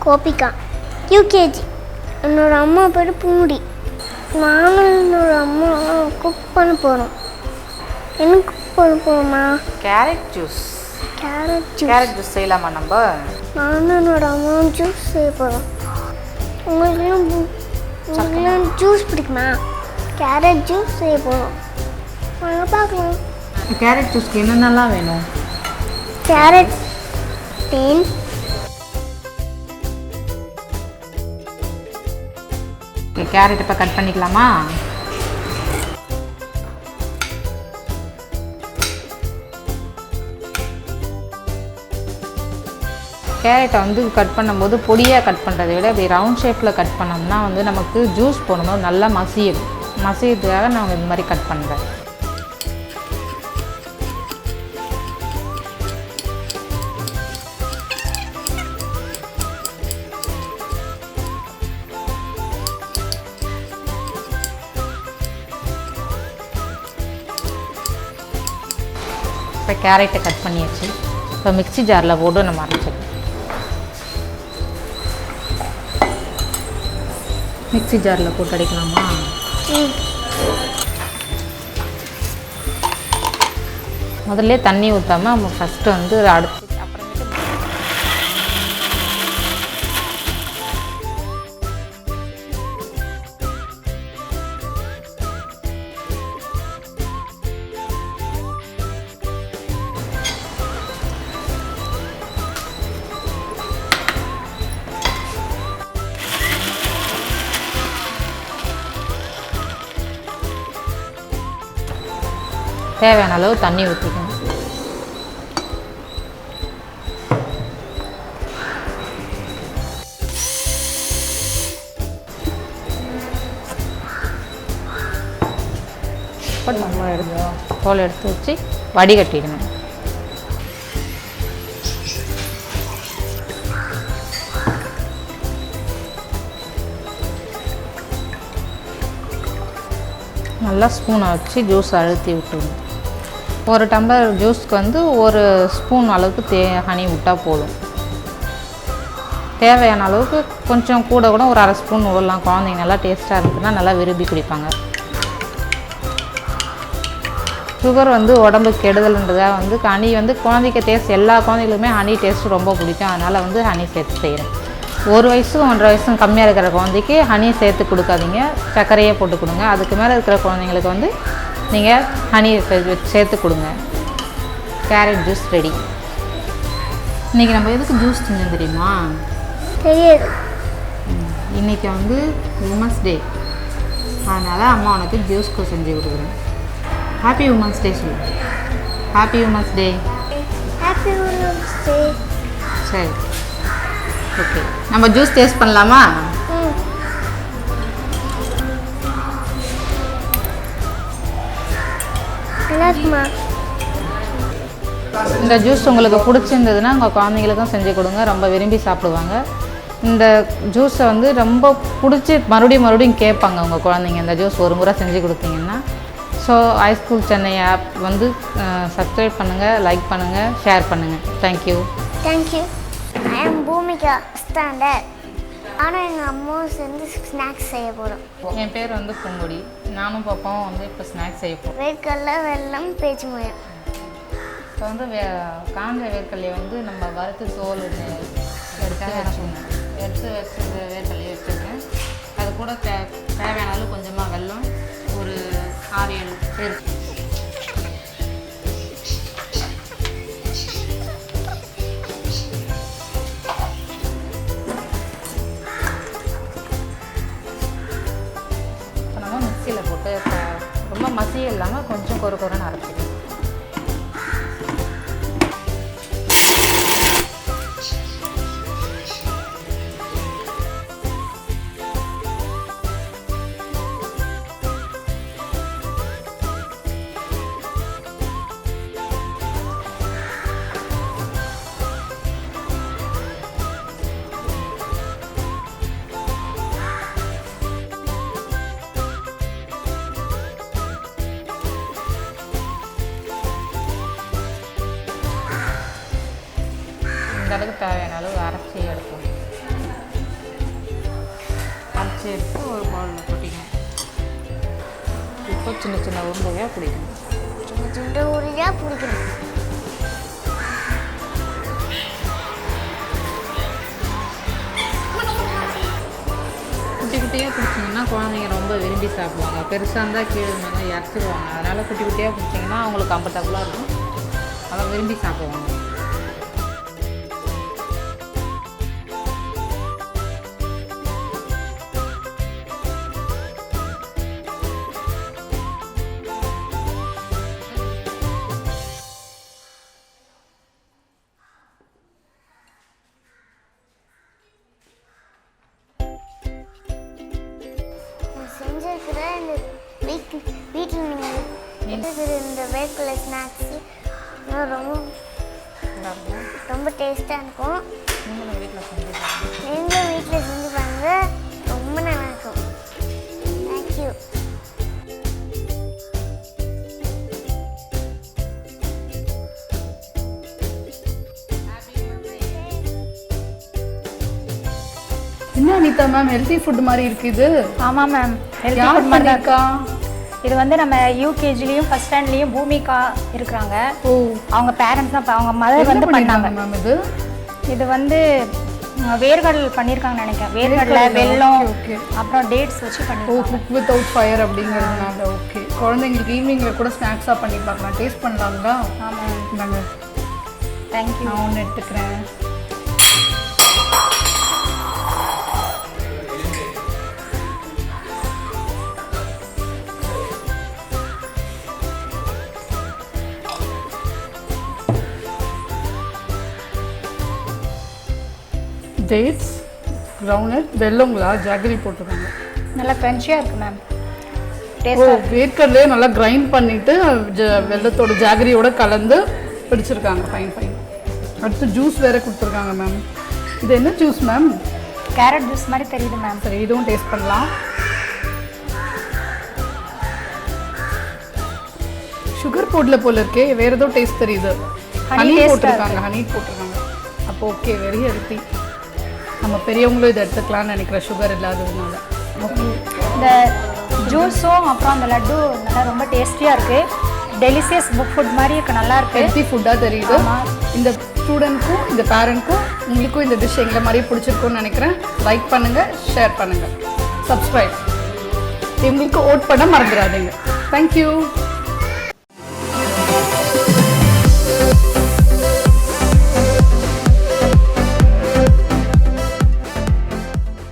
Gopika, UKG. என்னோட அம்மா பேர் பூண்டி. நானும் என்னோட அம்மா குக் பண்ண போகிறோம். என்ன குக் பண்ண போகிறோம்மா? Carrot juice. கேரட் ஜூஸ் செய்யலாமா நம்ம? நானும் என்னோட அம்மாவும் ஜூஸ் செய்ய போகிறோம். உங்களுக்குலாம் ஜூஸ் பிடிக்குமா? கேரட் ஜூஸ் செய்ய போகிறோம். வாங்க பார்க்கலாம். கேரட் ஜூஸ்க்கு என்னென்னலாம் வேணும்? கேரட், தேன், கேரட் இப்போ கட் பண்ணிக்கலாமா? கேரட்டை வந்து கட் பண்ணும்போது பொடியாக கட் பண்ணுறதை விட அப்படி ரவுண்ட் ஷேப்பில் கட் பண்ணோம்னா வந்து நமக்கு ஜூஸ் போடும்போது நல்லா மசியதுக்காக நான் இந்த மாதிரி கட் பண்ணுறேன். இப்போ கேரட்டை கட் பண்ணியாச்சு. இப்போ மிக்ஸி ஜாரில் போட்டு நம்ம அரைச்சிக்கலாம். மிக்ஸி ஜாரில் போட்டு அடிக்கலாமா? முதல்ல தண்ணி ஊற்றாமல் நம்ம ஃபஸ்ட்டு வந்து அடுத்து தேவையான அளவு தண்ணி ஊற்றிக்கணும். தோல் எடுத்து வச்சு வடிகட்டிடணும். நல்லா ஸ்பூனை வச்சு ஜூஸ் அழுத்தி விட்டுருணும். ஒரு டம்ளர் ஜூஸ்க்கு வந்து ஒரு ஸ்பூன் அளவுக்கு ஹனி விட்டால் போதும். தேவையான அளவுக்கு கொஞ்சம் கூட ஒரு அரை ஸ்பூன் விடலாம். குழந்தைங்க நல்லா டேஸ்ட்டாக இருந்துச்சுன்னா நல்லா விரும்பி குடிப்பாங்க. சுகர் வந்து உடம்புக்கு கெடுதல்ன்றதாக வந்து ஹனி வந்து குழந்தைக்கு டேஸ்ட், எல்லா குழந்தைகளுக்குமே ஹனி டேஸ்ட்டு ரொம்ப பிடிக்கும். அதனால் வந்து ஹனி சேர்த்து செய்கிறேன். 1 வயசும் 1.5 வயசும் கம்மியாக இருக்கிற குழந்தைக்கு ஹனி சேர்த்து கொடுக்காதீங்க, சர்க்கரையே போட்டு கொடுங்க. அதுக்கு மேலே இருக்கிற குழந்தைங்களுக்கு வந்து நீங்கள் ஹனி சேர்த்து கொடுங்க. Carrot juice ready. இன்றைக்கி நம்ம எதுக்கு ஜூஸ் செஞ்சோம் தெரியுமா? தெரியாது. இன்றைக்கி வந்து உமன்ஸ் டே. அதனால் அம்மா உனக்கு ஜூஸ்க்கு செஞ்சு கொடுக்குறேன். ஹாப்பி உமன்ஸ் டே சொல்லு. Happy women's day. Happy women's day. சரி, ஓகே. நம்ம ஜூஸ் டேஸ்ட் பண்ணலாமா? இந்த ஜூஸ் உங்களுக்கு பிடிச்சிருந்ததுன்னா உங்கள் குழந்தைங்களுக்கும் செஞ்சு கொடுங்க, ரொம்ப விரும்பி சாப்பிடுவாங்க. இந்த ஜூஸை வந்து ரொம்ப பிடிச்சி மறுபடியும் கேட்பாங்க உங்கள் குழந்தைங்க இந்த ஜூஸ் ஒரு முறை செஞ்சு கொடுத்தீங்கன்னா. ஸோ ischool Chennai ஆப் வந்து சப்ஸ்கிரைப் பண்ணுங்கள், லைக் பண்ணுங்கள், ஷேர் பண்ணுங்கள். Thank you. I am Boomika standard. ஆனால் எங்கள் அம்மாவும் சேர்ந்து ஸ்நாக்ஸ் செய்ய போகிறோம். என் பேர் வந்து பூங்கொடி. நானும் பாப்பாவும் வந்து இப்போ ஸ்நாக்ஸ் செய்ய போகிறோம். வேர்க்கடலை, வெல்லம், பேச்சு மயம். இப்போ வந்து காஞ்ச வேர்க்கடலையை வந்து நம்ம வறுத்து தோல் எடுத்து வச்சு வேர்க்கடலையை வச்சுருக்கேன். அது கூட தேவையான அளவு கொஞ்சமாக வெல்லம், ஒரு 6-7 பேர். மிக்சியில் போட்டு ரொம்ப மசிய இல்லாமல் கொஞ்சம் கொரன்னு அரைச்சிக்கணும். அளவுக்கு தேவையான அளவு அரைச்சி எடுப்போம். அரைச்சி எடுத்து ஒரு பவுலில் கொட்டிக்கணும். இப்போ சின்ன சின்ன உருண்டையாக பிடிக்கணும். சின்ன சின்ன உருண்டையாக பிடிக்கணும். குட்டி குட்டியாக பிடிச்சிங்கன்னா குழந்தைங்க ரொம்ப விரும்பி சாப்பிடுவாங்க. பெருசாக இருந்தால் கீழே மேலே இறச்சிடுவாங்க. அதனால் குட்டி குட்டியாக பிடிச்சிங்கன்னா அவங்களுக்கு கம்ஃபர்டபுளாக இருக்கும். அதை விரும்பி சாப்பிடுவாங்க. செஞ்சிருக்கிற இந்த வீட்டில் நீங்கள் இந்த வேர்க்கல ஸ்நாக்ஸு ரொம்ப டேஸ்ட்டாக இருக்கும். நீங்களும் வீட்டில் செஞ்சு பாருங்க, ரொம்ப நல்லா இருக்கும். தேங்க்யூ. என்ன அனிதா மேம், ஹெல்த்தி ஃபுட் மாதிரி இருக்கு இது? ஆமாம் மேம், ஹெல்த்தி ஃபுட் மாதிரி இருக்கா. இது வந்து நம்ம யூகேஜிலையும் ஃபர்ஸ்ட் ஸ்டாண்ட்லேயும் பூமிகா இருக்கிறாங்க. அவங்க பேரண்ட்ஸ் தான், அவங்க மதர் வந்து பண்ணாங்க மேம். இது வந்து வேர்கடல் பண்ணியிருக்காங்கன்னு நினைக்கிறேன். வேர்கடலை, வெல்லம், அப்புறம் டேட்ஸ் வச்சு பண்ணிருக்காங்க. குக் வித்தவுட் ஃபயர் அப்படிங்கிறதுனால. ஓகே, குழந்தைங்களுக்கு ஈவினிங்கில் கூட ஸ்நாக்ஸாக பண்ணி பார்க்கலாம். டேஸ்ட் பண்ணலாங்களா? ஆமாம், நாங்கள் தேங்க்யூ. நான் ஒன்று எடுத்துக்கிறேன். டேட்ஸ், கிரவுண்ட், வெல்லங்களா, ஜாகரி போட்டுருக்காங்க. நல்லா க்ரன்ச்சியாக இருக்குது மேம். வேர்க்கடலையே நல்லா கிரைண்ட் பண்ணிவிட்டு வெல்லத்தோட ஜாகரியோட கலந்து பிடிச்சிருக்காங்க. ஃபைன். அடுத்து ஜூஸ் வேறு கொடுத்துருக்காங்க மேம். இது என்ன ஜூஸ் மேம்? கேரட் ஜூஸ் மாதிரி தெரியுது மேம். சரி, இதுவும் டேஸ்ட் பண்ணலாம். சுகர் போடல போல இருக்கே, வேறு ஏதோ டேஸ்ட் தெரியுது. ஹனி போட்டிருக்காங்க. அப்போ ஓகே, வெரி ஹெல்த்தி. நம்ம பெரியவங்களும் இதை எடுத்துக்கலாம்னு நினைக்கிறேன், சுகர் இல்லாததுனால. இந்த ஜூஸும் அப்புறம் அந்த லட்டு நல்லா ரொம்ப டேஸ்டியாக இருக்குது. டெலிசியஸ் ஃபுட் மாதிரி இருக்குது, நல்லா இருக்குது, ஹெல்த்தி ஃபுட்டாக தெரியுது. இந்த ஸ்டூடெண்ட்க்கும் இந்த பேரண்ட்க்கும் உங்களுக்கும் இந்த டிஷ் எங்களை மாதிரியே பிடிச்சிருக்கும்னு நினைக்கிறேன். லைக் பண்ணுங்கள், ஷேர் பண்ணுங்கள், சப்ஸ்கிரைப். இவங்களுக்கு ஓட் பண்ண மறந்துடாதீங்க. தேங்க்யூ.